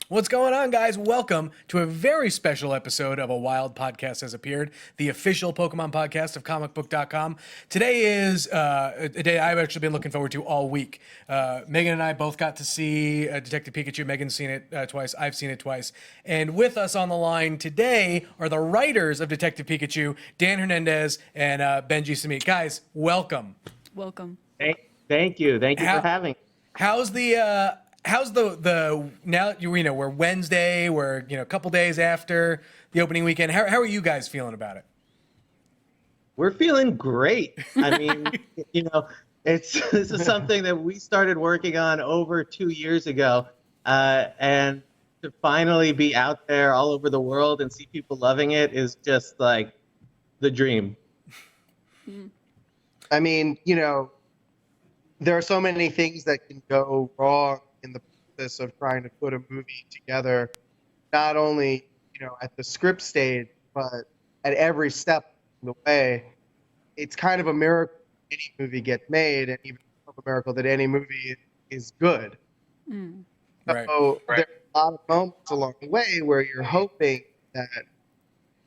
What's going on, guys? Welcome to a very special episode of A Wild Podcast Has Appeared, the official Pokemon podcast of Comicbook.com. Today is a day I've actually been looking forward to all week. Megan and I both got to see Detective Pikachu. Megan's seen it twice. I've seen it twice. And with us on the line today are the writers of Detective Pikachu, Dan Hernandez and Benji Samit. Guys, welcome. Welcome. Thank you for having me. How's the now we're Wednesday, we're a couple days after the opening weekend. How are you guys feeling about it? We're feeling great. I mean, this is something that we started working on over 2 years ago, and to finally be out there all over the world and see people loving it is just like the dream. I mean, there are so many things that can go wrong in the process of trying to put a movie together, not only, at the script stage, but at every step of the way. It's kind of a miracle any movie gets made, and even a miracle that any movie is good. Right. So there are a lot of moments along the way where you're hoping that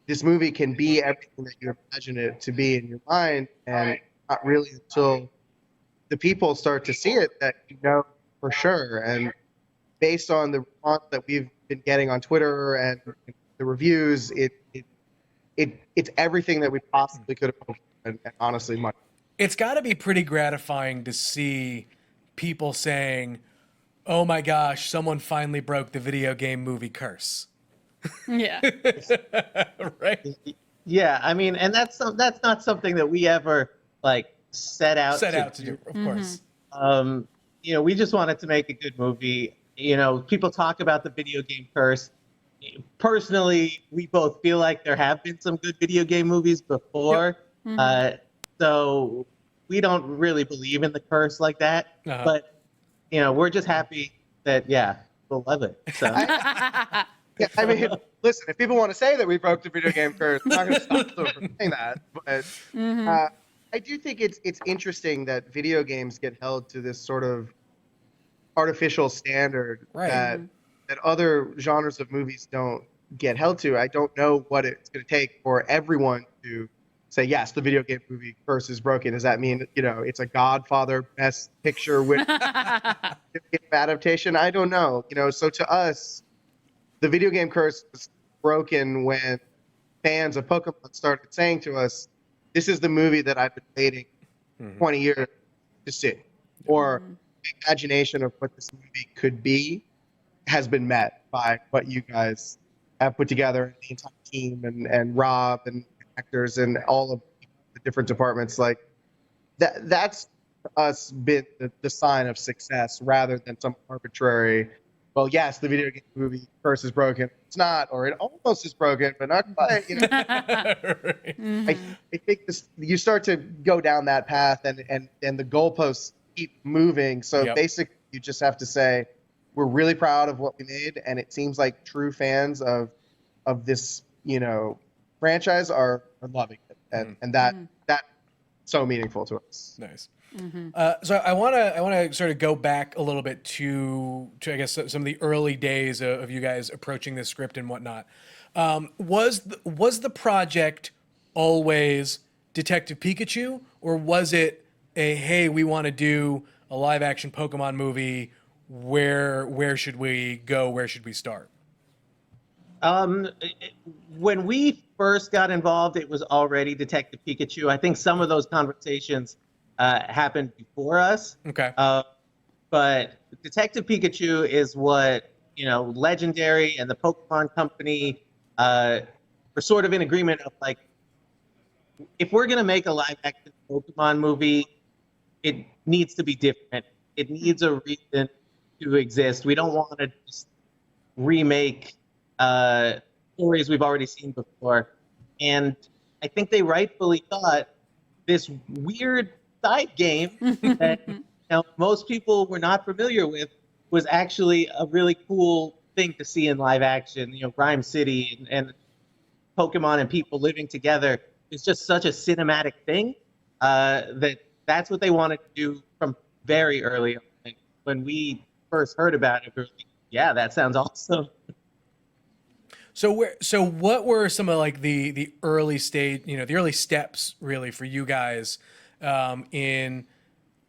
this movie can be everything that you imagine it to be in your mind, and not really until the people start to see it that for sure. And based on the response that we've been getting on Twitter and the reviews, it's everything that we possibly could have hoped for, and honestly much. It's got to be pretty gratifying to see people saying, "Oh my gosh, someone finally broke the video game movie curse." Yeah. Right? Yeah, I mean, and that's not something that we ever set out to do, of course. We just wanted to make a good movie. People talk about the video game curse. Personally, we both feel like there have been some good video game movies before. So we don't really believe in the curse like that. But, we're just happy that, we'll love it. So. Yeah, I mean, listen, if people want to say that we broke the video game curse, I'm not going to stop them from saying that. But I do think it's interesting that video games get held to this sort of artificial standard that other genres of movies don't get held to. I don't know what it's going to take for everyone to say, yes, the video game movie curse is broken. Does that mean, it's a Godfather Best Picture with adaptation? I don't know. So to us, the video game curse was broken when fans of Pokemon started saying to us, this is the movie that I've been waiting 20 years to see. Or the imagination of what this movie could be has been met by what you guys have put together, the entire team and Rob and actors and all of the different departments. Like that's us been the sign of success rather than some arbitrary, well, yes, the video game movie curse is broken. It's not, or it almost is broken, but not quite. I think you start to go down that path, and the goalposts keep moving. So basically, you just have to say, we're really proud of what we made, and it seems like true fans of this, franchise are loving it, and that's so meaningful to us. Nice. So I want to sort of go back a little bit to I guess some of the early days of you guys approaching this script and whatnot. Was the project always Detective Pikachu, or was it hey, we want to do a live action Pokemon movie? Where should we go? Where should we start? When we first got involved, it was already Detective Pikachu. I think some of those conversations happened before us. Okay. But Detective Pikachu is what, Legendary and the Pokemon Company are sort of in agreement of if we're going to make a live action Pokemon movie, it needs to be different. It needs a reason to exist. We don't want to just remake stories we've already seen before. And I think they rightfully thought this weird side game that most people were not familiar with was actually a really cool thing to see in live action. Rhyme City and Pokemon and people living together is just such a cinematic thing that's what they wanted to do from very early on. When we first heard about it, we were like, Yeah, that sounds awesome. So what were some of like the early stage, the early steps really for you guys in,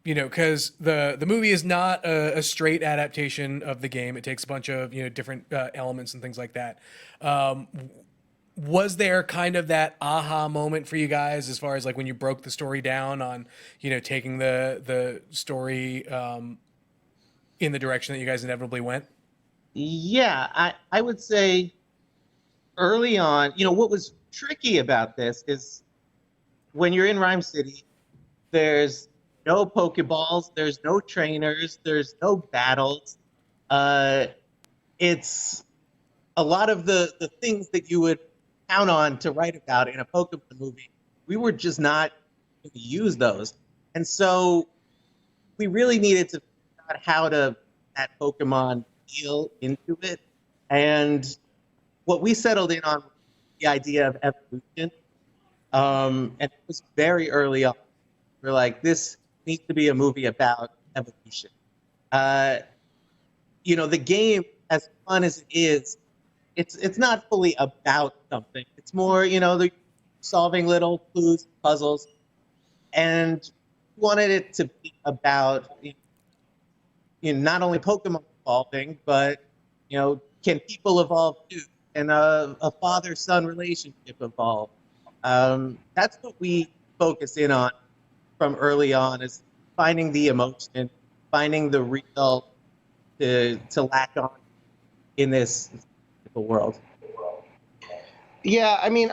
because the movie is not a straight adaptation of the game. It takes a bunch of different elements and things like that. Was there kind of that aha moment for you guys as far as like when you broke the story down on taking the story in the direction that you guys inevitably went? Yeah, I would say early on, what was tricky about this is when you're in Rhyme City, there's no Pokeballs, there's no trainers, there's no battles. Uh, it's a lot of the things that you would count on to write about in a Pokemon movie. We were just not going to use those. And so we really needed to figure out how to that Pokemon feel into it. And what we settled in on was the idea of evolution. And it was very early on. We're like, this needs to be a movie about evolution. Uh, the game, as fun as it is, it's not fully about something. It's more, the solving little clues, puzzles, and wanted it to be about not only Pokemon evolving, but can people evolve too? And a father-son relationship evolve? That's what we focus in on from early on, is finding the emotion, finding the real to latch on in this world. Yeah, I mean,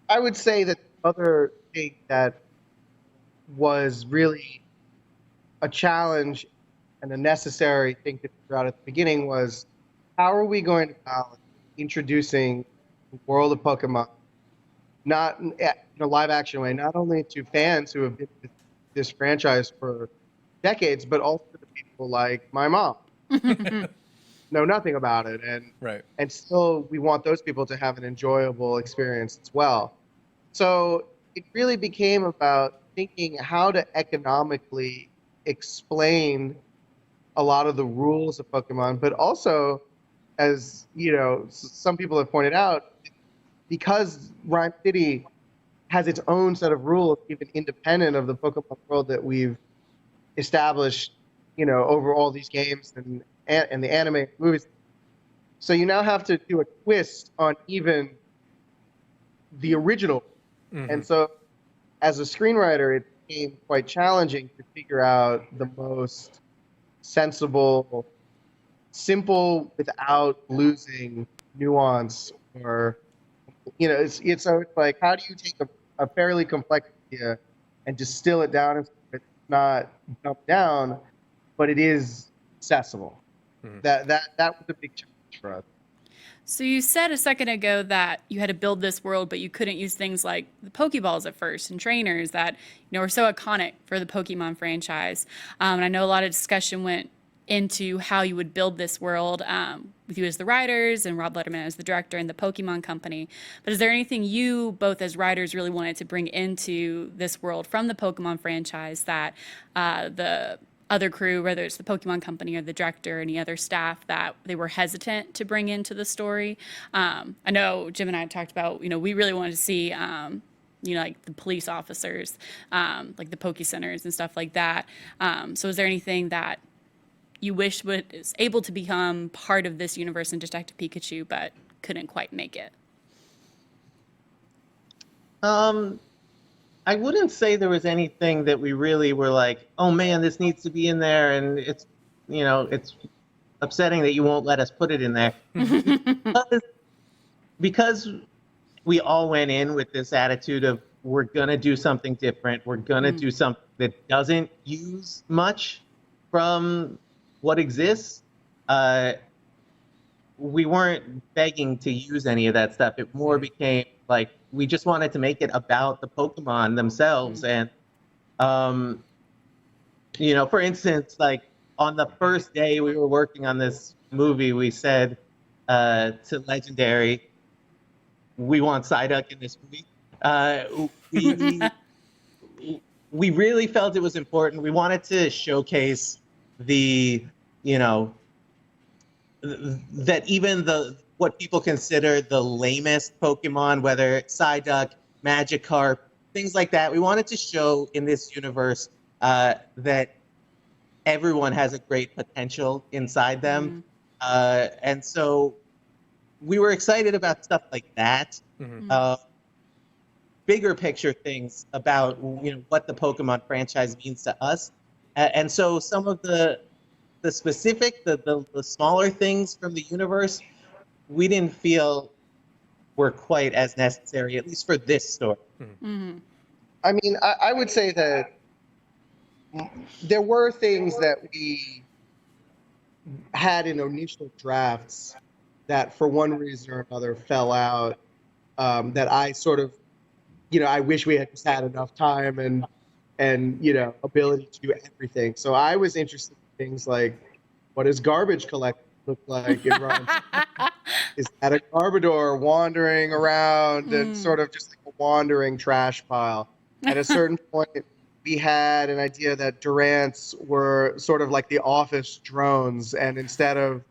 I would say that the other thing that was really a challenge and a necessary thing to figure out at the beginning was, how are we going to balance introducing the world of Pokemon, not in a live action way, not only to fans who have been with this franchise for decades, but also to people like my mom, know nothing about it, Right. and still we want those people to have an enjoyable experience as well. So it really became about thinking how to economically explain a lot of the rules of Pokemon, but also, as some people have pointed out, because Rhyme City has its own set of rules, even independent of the Pokemon world that we've established, over all these games and the anime movies. So you now have to do a twist on even the original. Mm-hmm. And so as a screenwriter, it became quite challenging to figure out the most sensible, simple without losing nuance, or it's like, how do you take a fairly complex idea and distill it down and it's not dumbed down, but it is accessible. Mhm. That was a big challenge for us. So you said a second ago that you had to build this world, but you couldn't use things like the Pokeballs at first and trainers that are so iconic for the Pokemon franchise. And I know a lot of discussion went into how you would build this world with you as the writers and Rob Letterman as the director and the Pokemon Company. But is there anything you both as writers really wanted to bring into this world from the Pokemon franchise that the other crew, whether it's the Pokemon Company or the director or any other staff, that they were hesitant to bring into the story? I know Jim and I talked about, we really wanted to see, like the police officers, like the Poke Centers and stuff like that. So is there anything that you wish was able to become part of this universe in Detective Pikachu, but couldn't quite make it? I wouldn't say there was anything that we really were like, oh man, this needs to be in there, and it's upsetting that you won't let us put it in there. because we all went in with this attitude of, we're gonna do something different. We're gonna do something that doesn't use much from what exists. We weren't begging to use any of that stuff. It more became like, we just wanted to make it about the Pokemon themselves. And, for instance, like on the first day we were working on this movie, we said to Legendary, we want Psyduck in this movie. We really felt it was important. We wanted to showcase the that even what people consider the lamest Pokemon, whether it's Psyduck, Magikarp, things like that, we wanted to show in this universe that everyone has a great potential inside them. And so we were excited about stuff like that. Bigger picture things about what the Pokemon franchise means to us. And so some of the specific, the smaller things from the universe, we didn't feel were quite as necessary, at least for this story. I mean, I would say that there were things that we had in initial drafts that for one reason or another fell out, that I sort of, I wish we had just had enough time and ability to do everything. So I was interested in things like, what does garbage collecting look like in Rome? Is that a Garbodor wandering around and sort of just like a wandering trash pile? At a certain point, we had an idea that Durants were sort of like the office drones, and instead of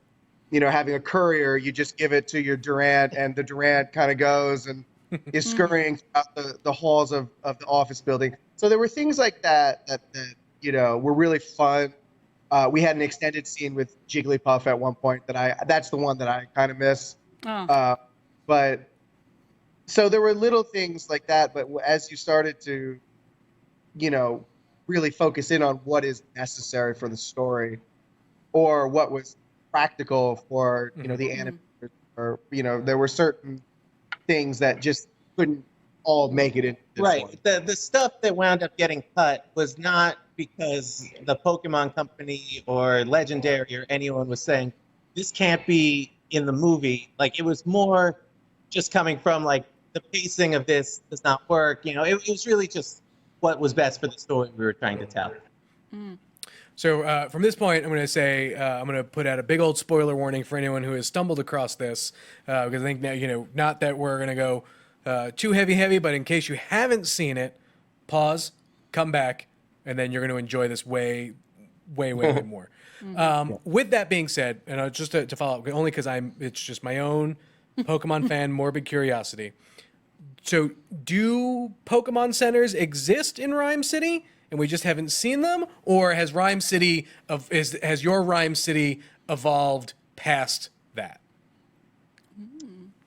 having a courier, you just give it to your Durant, and the Durant kind of goes and is scurrying throughout the halls of the office building. So there were things like that were really fun. We had an extended scene with Jigglypuff at one point that's the one that I kind of miss. But so there were little things like that, but as you started to really focus in on what is necessary for the story or what was practical for the animators, or there were certain things that just couldn't all make it into this one. The stuff that wound up getting cut was not because the Pokemon Company or Legendary or anyone was saying this can't be in the movie. Like, it was more just coming from like the pacing of this does not work. It was really just what was best for the story we were trying to tell. So from this point, I'm going to say I'm going to put out a big old spoiler warning for anyone who has stumbled across this, because I think now, not that we're going to go too heavy, but in case you haven't seen it, pause, come back, and then you're going to enjoy this way more. With that being said, and just to follow up, only because it's just my own Pokemon fan morbid curiosity. So, do Pokemon centers exist in Rhyme City, and we just haven't seen them, or has your Rhyme City evolved past that?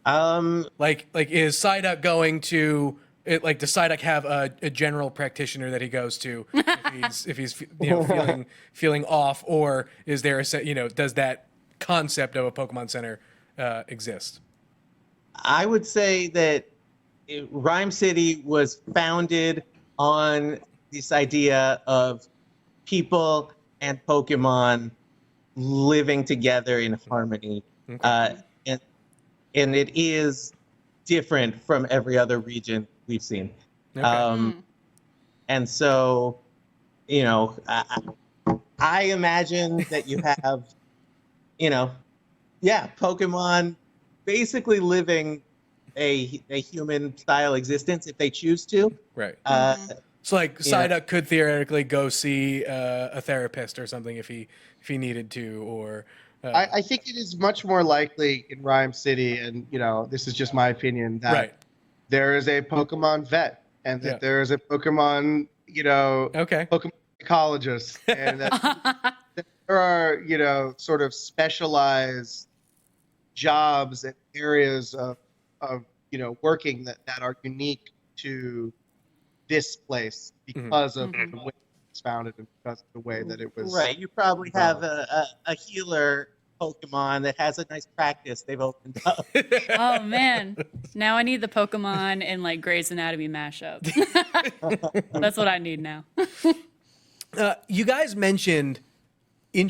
Like is Psyduck going to it? Like, does Psyduck have a general practitioner that he goes to if he's feeling off, or is there does that concept of a Pokemon center exist? I would say that Rhyme City was founded on this idea of people and Pokemon living together in harmony. And it is different from every other region we've seen. Okay. And so, I imagine that you have, Pokemon basically living a human style existence if they choose to. Right. So like Psyduck could theoretically go see a therapist or something if he needed to, or I think it is much more likely in Rhyme City, and this is just my opinion, that there is a Pokemon vet, and that there is a Pokemon Pokemon psychologist, and that there are sort of specialized jobs and areas of working that are unique to this place because of the way it was founded and because of the way that it was. Right. You probably have a healer Pokemon that has a nice practice they've opened up. Oh man, now I need the Pokemon and like Grey's Anatomy mashup. That's what I need now. You guys mentioned having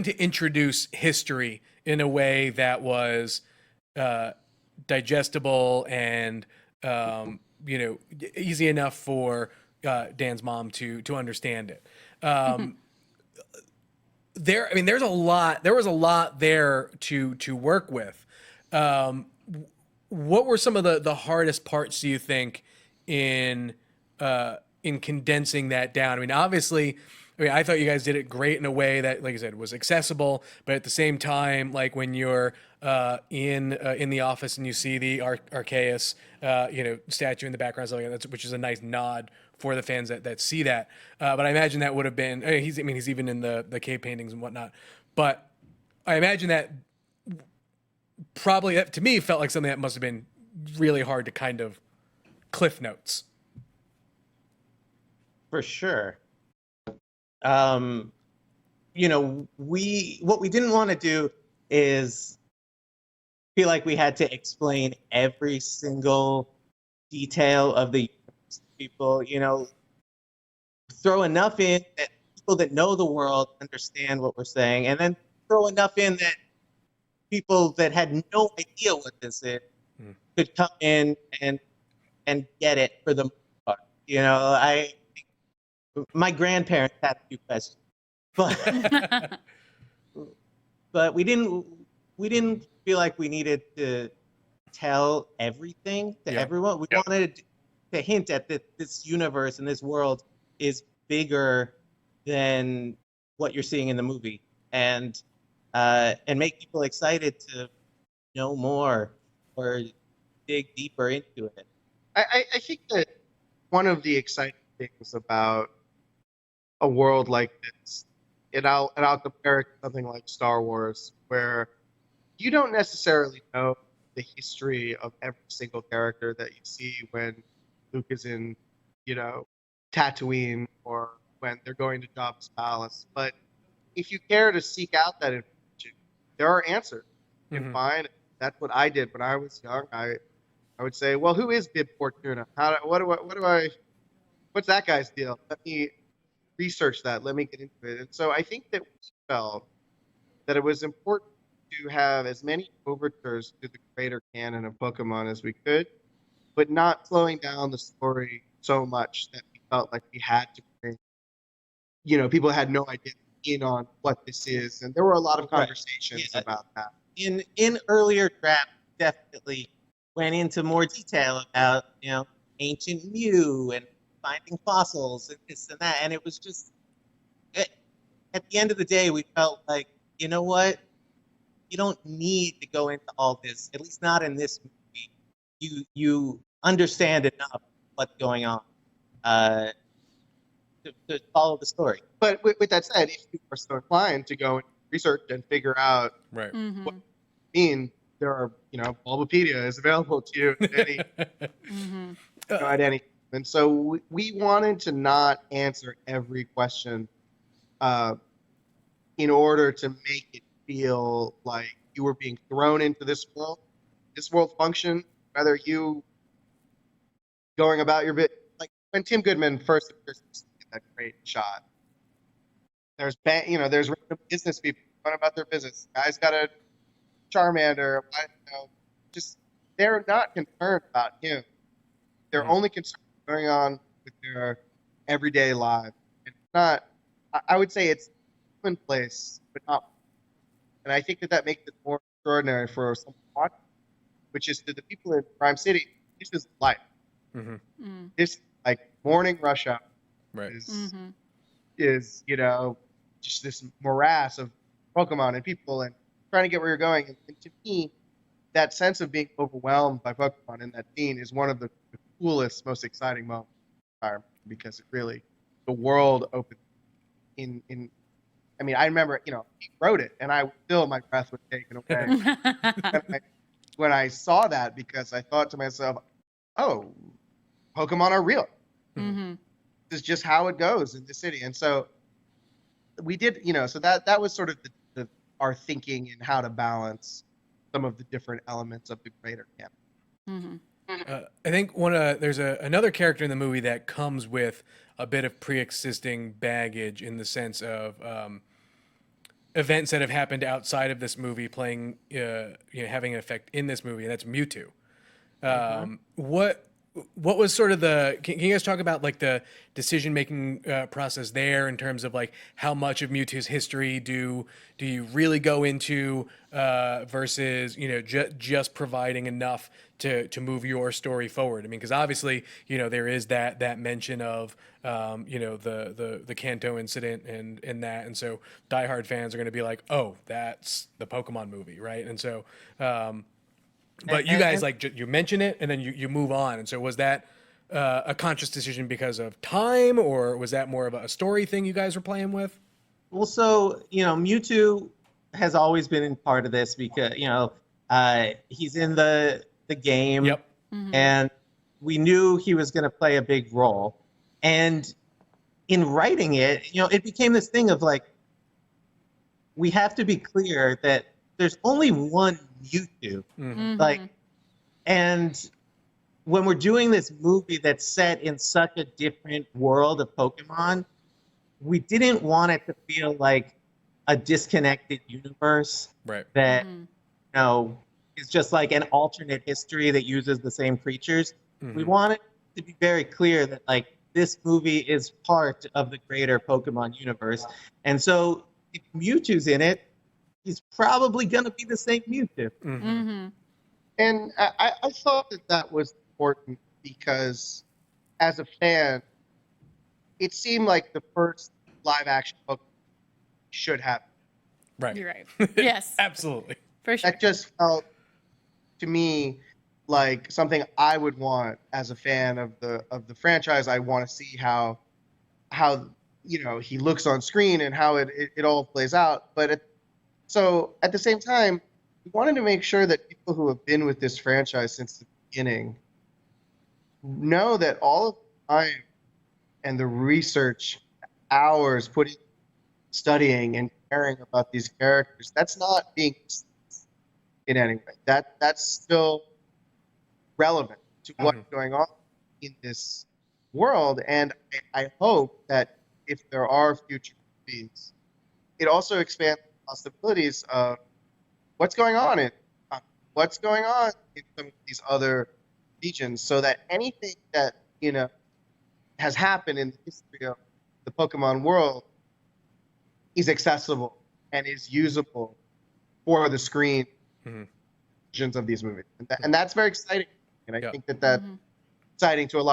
to introduce history in a way that was digestible and easy enough for Dan's mom to understand it. There was a lot there to work with. What were some of the hardest parts, do you think, in condensing that down? I mean, obviously, I mean, I thought you guys did it great in a way that, like I said, was accessible, but at the same time, like when you're in the office and you see the Arceus, statue in the background, something like that, which is a nice nod for the fans that see that. But I imagine that would have been. He's even in the cave paintings and whatnot. But I imagine that probably that, to me, felt like something that must have been really hard to kind of cliff notes. For sure. What we didn't want to do is feel like we had to explain every single detail of the people, throw enough in that people that know the world understand what we're saying, and then throw enough in that people that had no idea what this is could come in and get it for the most part. My grandparents had a few questions, but but we didn't feel like we needed to tell everything to everyone. We wanted to hint at that this universe and this world is bigger than what you're seeing in the movie, and make people excited to know more or dig deeper into it. I think that one of the exciting things about a world like this, and I'll compare it to something like Star Wars, where you don't necessarily know the history of every single character that you see when Luke is in, Tatooine, or when they're going to Jabba's palace. But if you care to seek out that information, there are answers you can find. That's what I did when I was young. I would say, well, who is Bib Fortuna? What's that guy's deal? Let me research that. Let me get into it. And so I think that we felt that it was important to have as many overtures to the greater canon of Pokemon as we could, but not slowing down the story so much that we felt like we had to bring, people had no idea in on what this is. And there were a lot of conversations about that. In earlier drafts, definitely went into more detail about, ancient Mew and finding fossils and this and that. And it was just, at the end of the day, we felt like, you know what? You don't need to go into all this, at least not in this movie. You understand enough what's going on to follow the story. But with that said, if you are so inclined to go and research and figure out what it means, there are, Bulbapedia is available to you at any, at any. And so we wanted to not answer every question in order to make it feel like you were being thrown into this world. This world function, whether you going about your bit, like when Tim Goodman first appears in that great shot. There's there's random business people going about their business. Guy's got a Charmander, just they're not concerned about him. They're only concerned with going on with their everyday lives. It's not. I would say it's commonplace, but not. And I think that makes it more extraordinary for someone watching, which is to the people in Prime City. This is life. This like morning rush hour is just this morass of Pokemon and people and trying to get where you're going. And to me, that sense of being overwhelmed by Pokemon in that scene is one of the coolest, most exciting moments because it really, the world opens in. I mean, I remember, he wrote it, and my breath was taken away when I saw that, because I thought to myself, oh, Pokemon are real. This is just how it goes in the city. And so we did, so that was sort of our thinking in how to balance some of the different elements of the greater campaign. I think there's another character in the movie that comes with a bit of pre-existing baggage in the sense of events that have happened outside of this movie having an effect in this movie, and that's Mewtwo. what was sort of can you guys talk about like the decision making process there in terms of like how much of Mewtwo's history do you really go into versus just providing enough to move your story forward? I mean, because obviously there is that mention of the Kanto incident and that, and so diehard fans are going to be like, oh, that's the Pokemon movie, right? And so but you guys you mention it and then you move on. And so was that a conscious decision because of time, or was that more of a story thing you guys were playing with? Well, so Mewtwo has always been in part of this because he's in the game, Yep. and we knew he was going to play a big role. And in writing it, it became this thing of like, we have to be clear that there's only one Mewtwo. Like, and when we're doing this movie that's set in such a different world of Pokemon, we didn't want it to feel like a disconnected universe, Right. that is just like an alternate history that uses the same creatures. We wanted to be very clear that like this movie is part of the greater Pokemon universe. And so if Mewtwo's in it, he's probably going to be the same Mewtwo. And I thought that was important because, as a fan, it seemed like the first live-action Pokemon should happen. Right. You're right. Yes. Absolutely. For sure. That just felt, to me, like something I would want as a fan of the franchise. I want to see how he looks on screen and how it all plays out. But so at the same time, we wanted to make sure that people who have been with this franchise since the beginning know that all of the time and the research hours put in studying and caring about these characters, that's not being in any way. That's still relevant to what's going on in this world. And I hope that if there are future movies, it also expands the possibilities of what's going on in some of these other regions, so that anything that has happened in the history of the Pokemon world is accessible and is usable for the screen versions of these movies, and that's very exciting. And I think that's exciting to at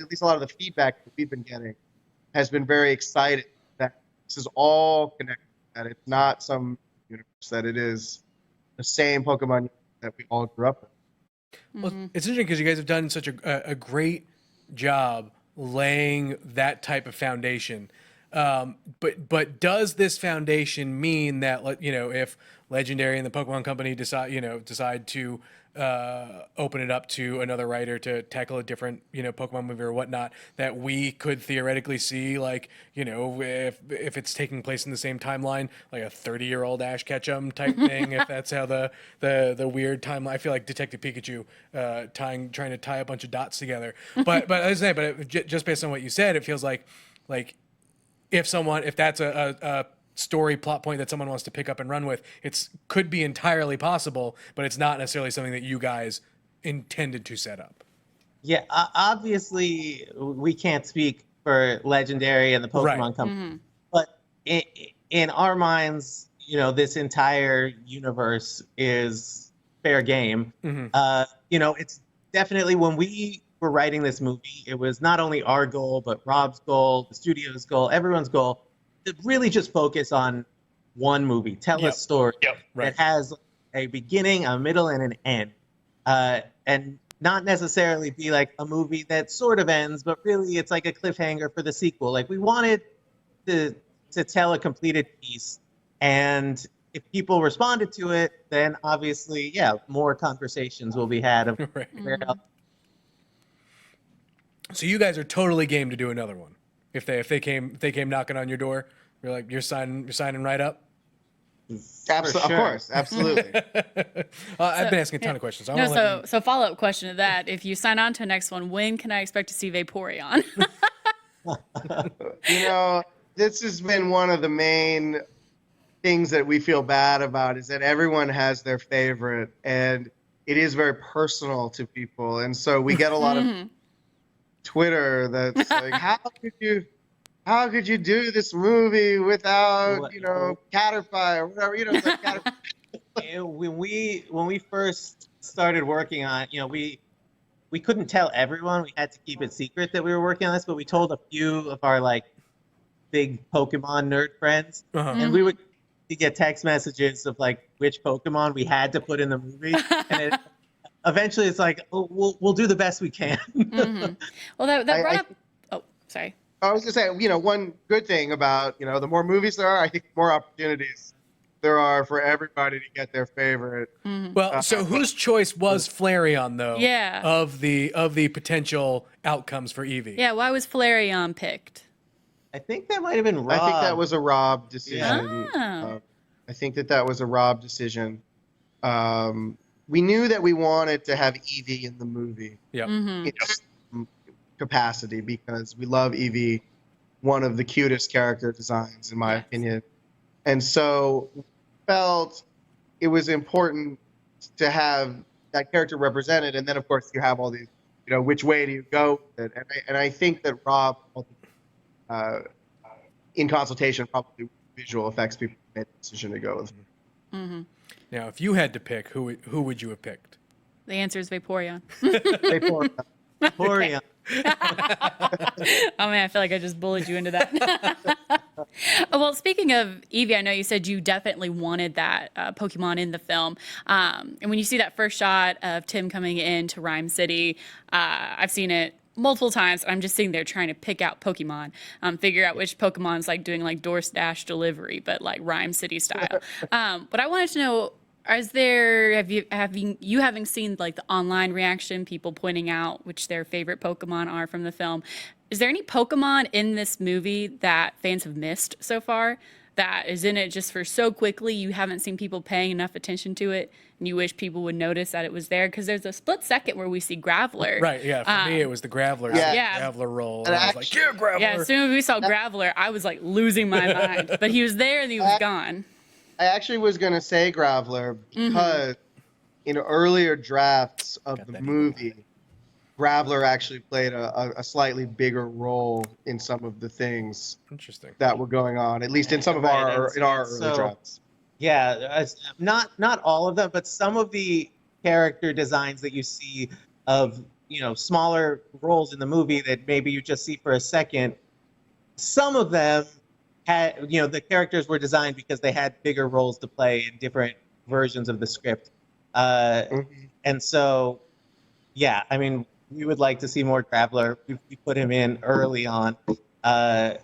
least a lot of the feedback that we've been getting has been very exciting that this is all connected, that it's not some universe, that it is the same Pokemon that we all grew up with. Well, it's interesting because you guys have done such a great job laying that type of foundation. But does this foundation mean that if Legendary and the Pokemon Company decide to open it up to another writer to tackle a different Pokemon movie or whatnot, that we could theoretically see if it's taking place in the same timeline, like a 30-year-old Ash Ketchum type thing, if that's how the weird timeline. I feel like Detective Pikachu trying to tie a bunch of dots together. But as I say, just based on what you said, it feels like if that's a story plot point that someone wants to pick up and run with, could be entirely possible, but it's not necessarily something that you guys intended to set up. Yeah, obviously we can't speak for Legendary and the Pokemon Company, but in our minds, this entire universe is fair game. It's definitely, when we were writing this movie, it was not only our goal, but Rob's goal, the studio's goal, everyone's goal, to really just focus on one movie, tell a story that has a beginning, a middle, and an end, and not necessarily be like a movie that sort of ends, but really it's like a cliffhanger for the sequel. Like, we wanted to tell a completed piece, and if people responded to it, then obviously, more conversations will be had of where else. So you guys are totally game to do another one. If they came knocking on your door, you're like, you're signing right up. Absolutely, of course, absolutely. I've been asking a ton of questions. So follow-up question to that: if you sign on to the next one, when can I expect to see Vaporeon? This has been one of the main things that we feel bad about, is that everyone has their favorite, and it is very personal to people, and so we get a lot of Twitter that's like, how could you do this movie without, Caterpie or whatever, it's like Caterpie. When we first started working on it, we couldn't tell everyone. We had to keep it secret that we were working on this, but we told a few of our like big Pokemon nerd friends, and we would get text messages of like which Pokemon we had to put in the movie, and eventually it's like, oh, we'll do the best we can. Well, that brought up. Oh, sorry. I was gonna say, one good thing about, the more movies there are, I think the more opportunities there are for everybody to get their favorite. Well, so whose choice was Flareon, though? Yeah. Of the potential outcomes for Eevee. Yeah, why was Flareon picked? I think that might have been Rob. I think that was a Rob decision. Ah. I think that was a Rob decision. We knew that we wanted to have Eevee in the movie. Yeah. In some capacity, because we love Eevee, one of the cutest character designs, in my opinion. And so felt it was important to have that character represented. And then, of course, you have all these, which way do you go with it? And I think that Rob, in consultation, probably with visual effects people, made the decision to go with. Now, if you had to pick, who would you have picked? The answer is Vaporeon. Vaporeon. Oh man, I feel like I just bullied you into that. Well, speaking of Eevee, I know you said you definitely wanted that Pokemon in the film. And when you see that first shot of Tim coming into Rhyme City, I've seen it multiple times. I'm just sitting there trying to pick out Pokemon, figure out which Pokemon's like doing like DoorDash delivery, but like Rhyme City style. But I wanted to know, having seen like the online reaction, people pointing out which their favorite Pokemon are from the film, is there any Pokemon in this movie that fans have missed so far, that is in it just for so quickly you haven't seen people paying enough attention to it and you wish people would notice that it was there? Because there's a split second where we see Graveler. Right, yeah. For me, it was the Graveler. Graveler role. And I was like, yeah, Graveler. Yeah, as soon as we saw Graveler, I was like losing my mind. But he was there and he was gone. I actually was going to say Graveler because in earlier drafts of the movie, Graveler actually played a slightly bigger role in some of the things that were going on, at least in some of our early drafts. Yeah, not all of them, but some of the character designs that you see of, smaller roles in the movie that maybe you just see for a second, some of them had, the characters were designed because they had bigger roles to play in different versions of the script. And so, yeah, I mean, we would like to see more Graveler. We put him in early on. And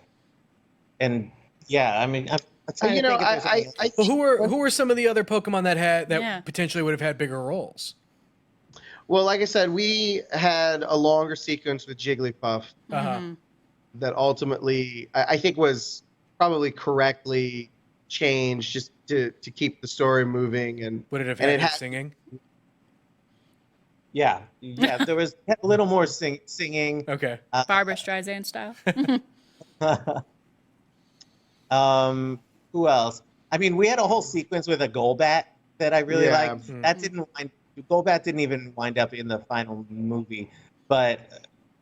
yeah, I mean, who were some of the other Pokemon that potentially would have had bigger roles? Well, like I said, we had a longer sequence with Jigglypuff that ultimately I think was probably correctly changed just to keep the story moving. And would it have had him singing? Yeah, there was a little more singing. Okay. Barbara Streisand style. Who else? I mean, we had a whole sequence with a Golbat that I really liked. That Golbat didn't even wind up in the final movie, but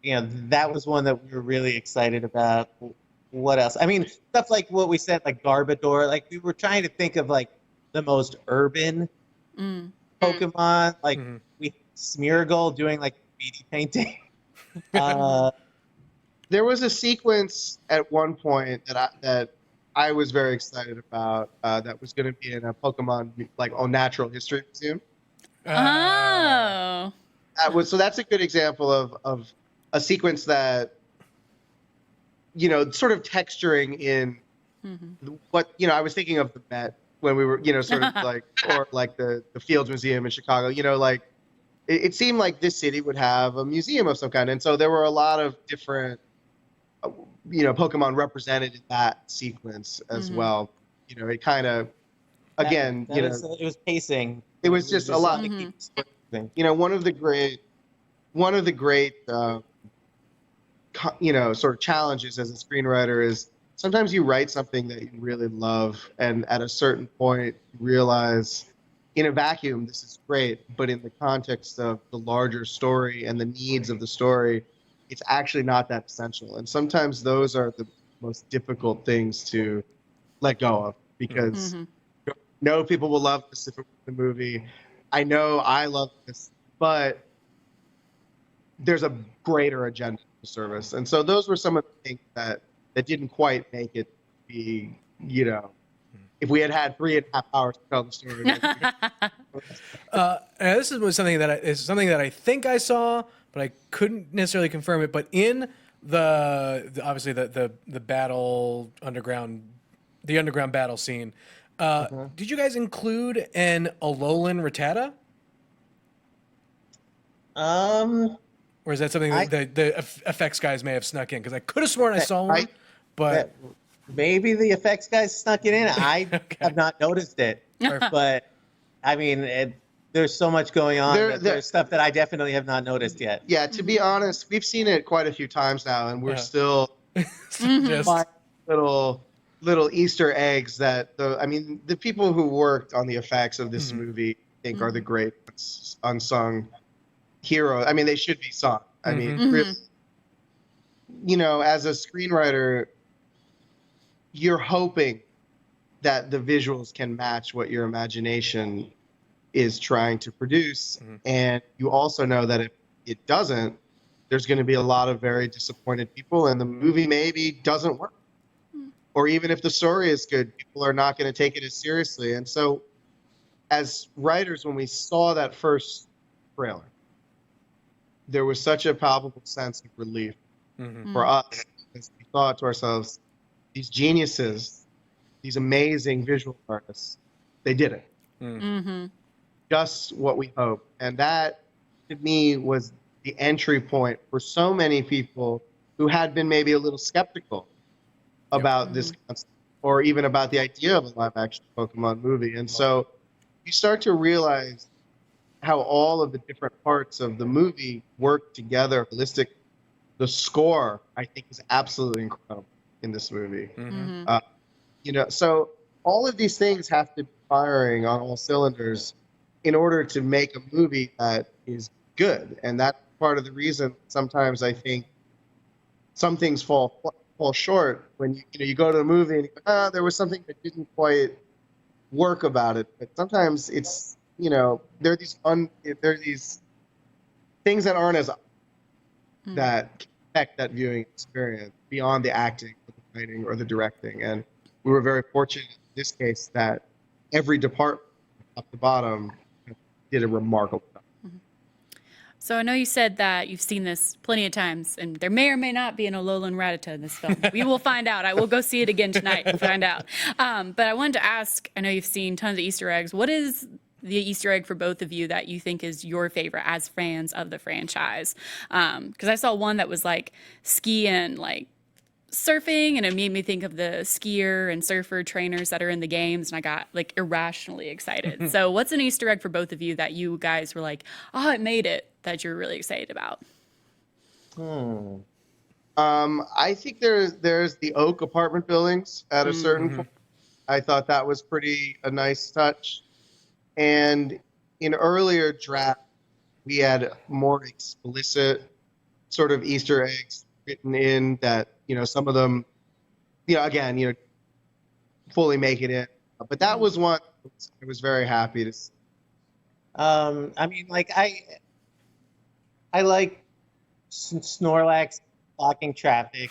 that was one that we were really excited about. What else? I mean, stuff like what we said, like Garbodor. Like we were trying to think of like the most urban Pokemon. Like we Smeargle doing like graffiti painting. There was a sequence at one point that I was very excited about that was going to be in a Pokemon like Natural History Museum. Oh. So that's a good example of a sequence that sort of texturing in what I was thinking of the Met when we were sort of like, or like the Fields Museum in Chicago. Like it seemed like this city would have a museum of some kind, and so there were a lot of different Pokemon represented in that sequence as well. It kind of again it was pacing. It was just a lot. One of the great sort of challenges as a screenwriter is sometimes you write something that you really love, and at a certain point you realize in a vacuum, this is great, but in the context of the larger story and the needs of the story, it's actually not that essential. And sometimes those are the most difficult things to let go of, because no people will love this if it was the movie. I know I love this, but there's a greater agenda for service. And so those were some of the things that didn't quite make it be, if we had had 3.5 hours to tell the story. And this is something that I think I saw, but I couldn't necessarily confirm it. But in obviously the battle underground battle scene, did you guys include an Alolan Rattata? Or is that something that the effects guys may have snuck in? Because I could have sworn I saw one, but maybe the effects guys snuck it in. I have not noticed it, but I mean, there's so much going on. There's stuff that I definitely have not noticed yet. Yeah, to be honest, we've seen it quite a few times now, and we're still just little Easter eggs that the people who worked on the effects of this movie, I think, are the great unsung heroes. I mean, they should be sung. I mean, really, as a screenwriter, you're hoping that the visuals can match what your imagination is trying to produce. And you also know that if it doesn't, there's going to be a lot of very disappointed people, and the movie maybe doesn't work. Or even if the story is good, people are not going to take it as seriously. And so as writers, when we saw that first trailer, there was such a palpable sense of relief for us, because we thought to ourselves, these geniuses, these amazing visual artists, they did it. Just what we hoped. And that, to me, was the entry point for so many people who had been maybe a little skeptical about this concept, or even about the idea of a live-action Pokemon movie. And so you start to realize how all of the different parts of the movie work together holistically. The score, I think, is absolutely incredible in this movie. So all of these things have to be firing on all cylinders in order to make a movie that is good. And that's part of the reason sometimes I think some things fall short when you go to a movie and you go, there was something that didn't quite work about it. But sometimes it's there are these things that aren't as that affect that viewing experience beyond the acting, or the writing, or the directing. And we were very fortunate in this case that every department, top to bottom, did a remarkable job. So I know you said that you've seen this plenty of times, and there may or may not be an Alolan Rattata in this film. We will find out. I will go see it again tonight and find out. But I wanted to ask, I know you've seen tons of Easter eggs. What is the Easter egg for both of you that you think is your favorite as fans of the franchise? Because I saw one that was like ski and like surfing, and it made me think of the skier and surfer trainers that are in the games, and I got like irrationally excited. So what's an Easter egg for both of you that you guys were like, oh, it made it, that you're really excited about? I think there's the oak apartment buildings at a certain point. I thought that was a nice touch. And in earlier draft, we had more explicit sort of Easter eggs written in that, some of them, again, fully make it in. But that was one I was very happy to see. I mean, like, I like Snorlax blocking traffic.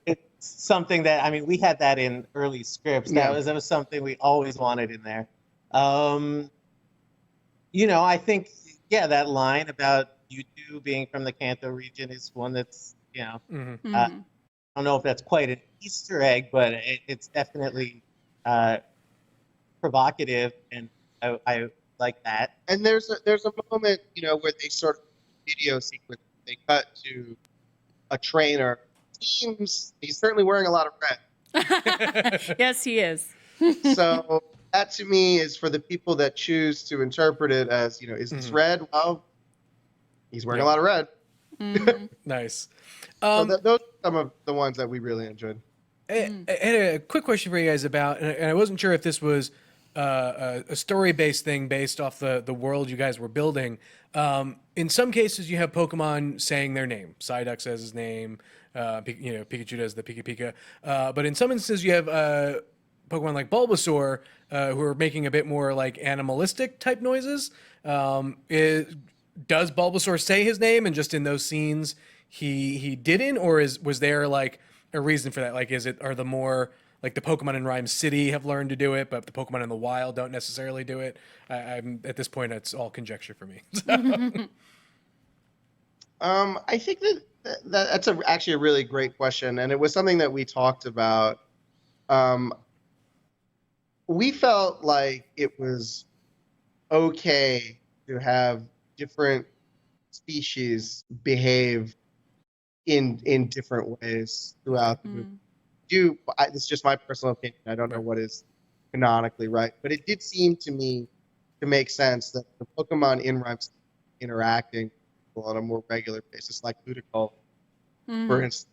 It's something that, I mean, we had that in early scripts. That was something we always wanted in there. I think, that line about Mewtwo being from the Kanto region is one that's, I don't know if that's quite an Easter egg, but it's definitely provocative, and I like that. And there's a moment, where they sort of video sequence, they cut to a trainer. He's certainly wearing a lot of red. Yes, he is. So that to me is for the people that choose to interpret it as, is this red? Well, he's wearing a lot of red. Nice. So those are some of the ones that we really enjoyed. I had a quick question for you guys about, and I wasn't sure if this was a story-based thing based off the world you guys were building. In some cases, you have Pokemon saying their name. Psyduck says his name. Pikachu does the Pika Pika. But in some instances, you have Pokemon like Bulbasaur who are making a bit more like animalistic type noises. Does Bulbasaur say his name, and just in those scenes he didn't, or was there like a reason for that? Like, are the more like the Pokemon in Rhyme City have learned to do it, but the Pokemon in the wild don't necessarily do it? I'm at this point, it's all conjecture for me. I think that's actually a really great question, and it was something that we talked about. We felt like it was okay to have different species behave in different ways throughout the movie. It's just my personal opinion. I don't know what is canonically right, but it did seem to me to make sense that the Pokemon in Rhymes interacting on a more regular basis, like Ludicolo, for instance,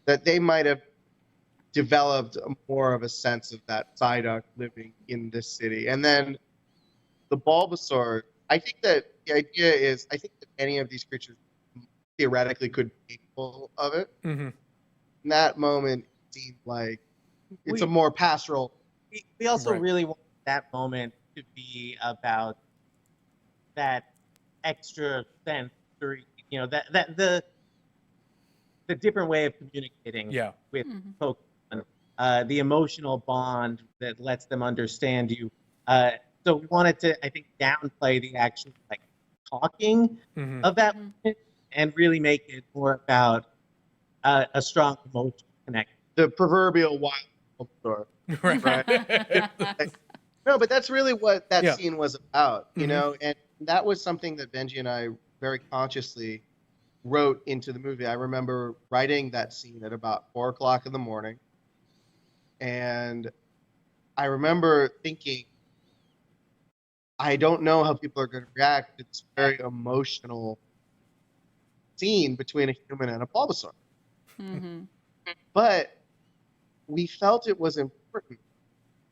that they might have developed more of a sense of that Psyduck living in this city. And then the Bulbasaur, I think that the idea is, I think that any of these creatures theoretically could be capable of it. Mm-hmm. In that moment, it seemed like it's a more pastoral. We also really want that moment to be about that extra sensory, that the different way of communicating with Pokemon, the emotional bond that lets them understand you. So we wanted to, I think, downplay the actual like talking of that moment and really make it more about a strong emotional connection. The proverbial wild Bulbasaur. Right. No, but that's really what that scene was about, and that was something that Benji and I very consciously wrote into the movie. I remember writing that scene at about 4:00 in the morning, and I remember thinking, I don't know how people are going to react to this very emotional scene between a human and a Bulbasaur. But we felt it was important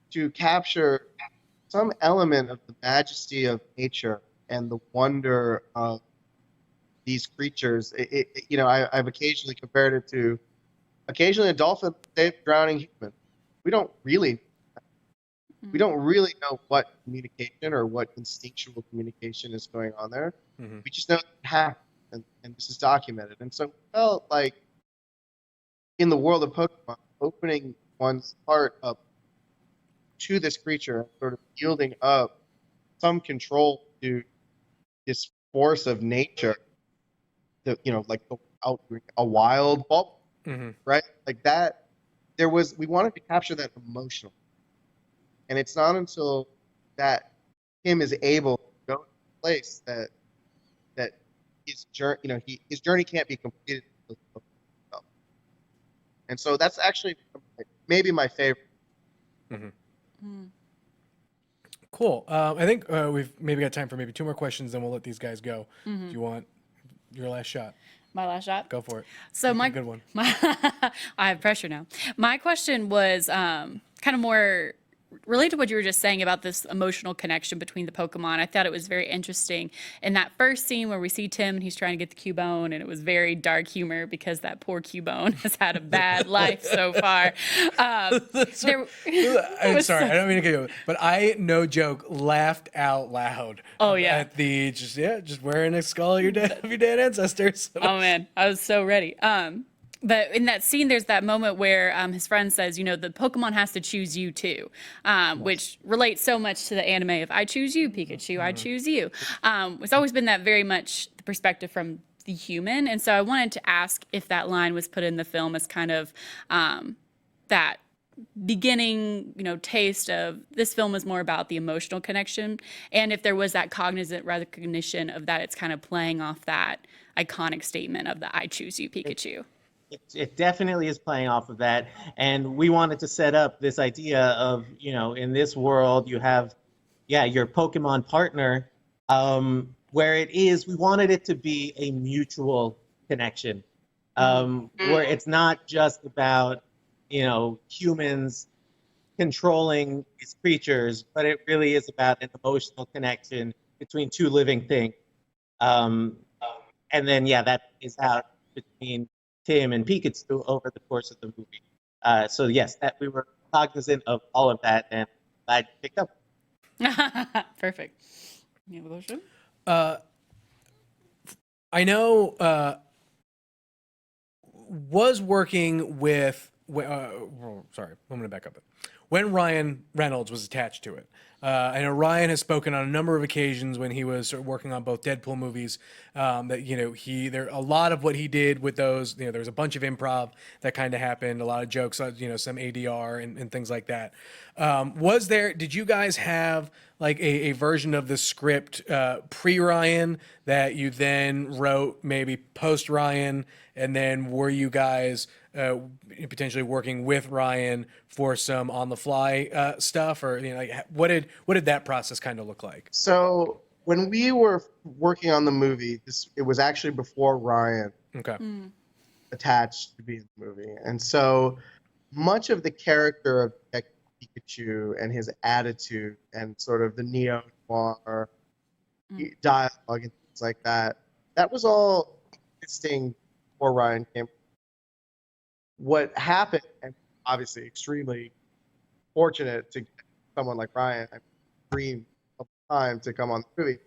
to capture some element of the majesty of nature and the wonder of these creatures. I've occasionally compared it to a dolphin saves a drowning human. We don't really know what communication or what instinctual communication is going on there. We just know it happened, and this is documented. And so it felt like in the world of Pokemon, opening one's heart up to this creature, sort of yielding up some control to this force of nature, that like a wild bulb, right? Like that. We wanted to capture that emotional, and it's not until that him is able to go to a place that his journey, his journey can't be completed. And so that's actually maybe my favorite. Cool. I think we've maybe got time for maybe 2 more questions, then we'll let these guys go. Do you want your last shot? My last shot? Go for it. So a good one. I have pressure now. My question was kind of more related to what you were just saying about this emotional connection between the Pokemon. I thought it was very interesting in that first scene where we see Tim and he's trying to get the Cubone, and it was very dark humor because that poor Cubone has had a bad life so far. I'm sorry, I don't mean to get you, but I, no joke, laughed out loud. Oh yeah. At the just wearing a skull of your dead ancestors. Oh man, I was so ready. But in that scene, there's that moment where his friend says, the Pokemon has to choose you too, which relates so much to the anime of I choose you, Pikachu, I choose you. It's always been that very much the perspective from the human. And so I wanted to ask if that line was put in the film as kind of that beginning, taste of this film is more about the emotional connection. And if there was that cognizant recognition of that, it's kind of playing off that iconic statement of the I choose you, Pikachu. It definitely is playing off of that. And we wanted to set up this idea of, in this world, you have, your Pokemon partner, where we wanted it to be a mutual connection, where it's not just about, humans, controlling these creatures, but it really is about an emotional connection between two living things. And then, yeah, that is out between Tim and Pikachu over the course of the movie. So yes, that we were cognizant of all of that, and glad you picked up. Perfect. You have a question? I know was working with sorry, I'm going to back up. When Ryan Reynolds was attached to it, I know Ryan has spoken on a number of occasions when he was sort of working on both Deadpool movies, that, you know, a lot of what he did with those, you know, there was a bunch of improv that kind of happened, a lot of jokes, you know, some ADR and things like that. Did you guys have like a version of the script pre-Ryan that you then wrote maybe post-Ryan, and then were you guys potentially working with Ryan for some on-the-fly stuff, or, you know, like, what did that process kind of look like? So when we were working on the movie, it was actually before Ryan Okay. attached to be in the movie, and so much of the character of Detective Pikachu and his attitude and sort of the neo-noir dialogue and things like that, that was all existing before Ryan came. What happened, and obviously extremely fortunate to get someone like Ryan, I dream of time to come on the movie,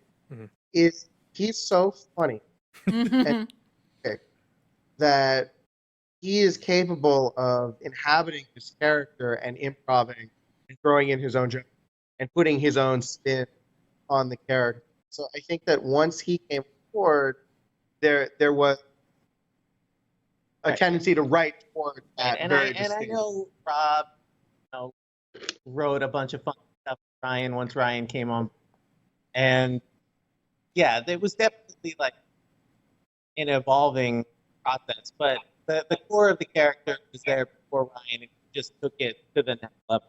is he's so funny and that he is capable of inhabiting his character and improvising and throwing in his own joke and putting his own spin on the character. So I think that once he came forward, there was a tendency to write toward that. And I know Rob, you know, wrote a bunch of fun stuff with Ryan once Ryan came on, and yeah, there was definitely like an evolving process, but the core of the character was there before Ryan, and he just took it to the next level.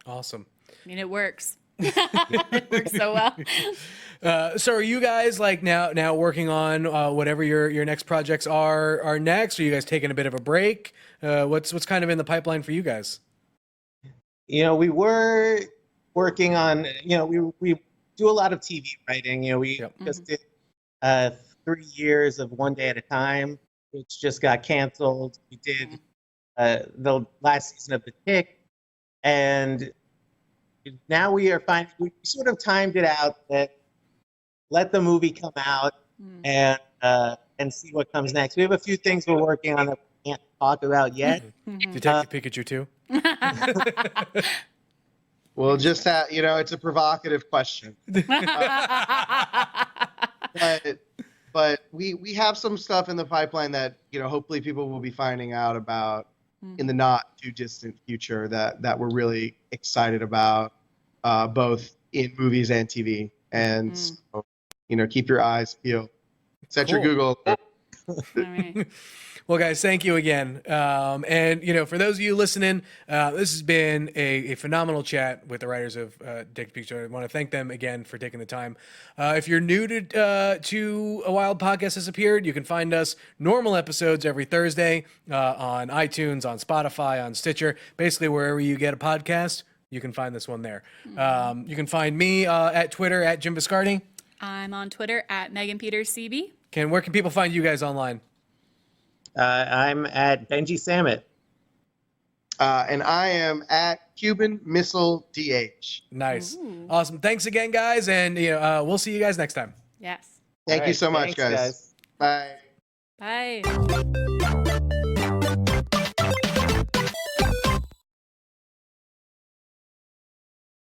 Awesome. I mean, it works. It works so well. So are you guys like now working on whatever your next projects are next? Are you guys taking a bit of a break? What's kind of in the pipeline for you guys? You know, we were working on, you know, we do a lot of TV writing. You know, we just did 3 years of One Day at a Time, which just got canceled. We did the last season of The Tick, and now we sort of timed it out that let the movie come out and see what comes next. We have a few things we're working on that we can't talk about yet. Detective Pikachu too? Well, just that, you know, it's a provocative question. But we have some stuff in the pipeline that, you know, hopefully people will be finding out about in the not too distant future that we're really excited about, both in movies and TV. And so, you know, keep your eyes peeled. Set your Google. All right. Well, guys, thank you again. And, you know, for those of you listening, this has been a phenomenal chat with the writers of Detective Pikachu. I want to thank them again for taking the time. If you're new to A Wild Podcast Has Appeared, you can find us normal episodes every Thursday on iTunes, on Spotify, on Stitcher, basically wherever you get a podcast. You can find this one there. You can find me at Twitter at Jim Viscardi. I'm on Twitter at Megan Peters CB. Where can people find you guys online? I'm at Benji Samit. And I am at Cuban Missile DH. Nice. Ooh. Awesome. Thanks again, guys. And you know, we'll see you guys next time. Yes. Thank you so much, Thanks, guys. Bye. Bye.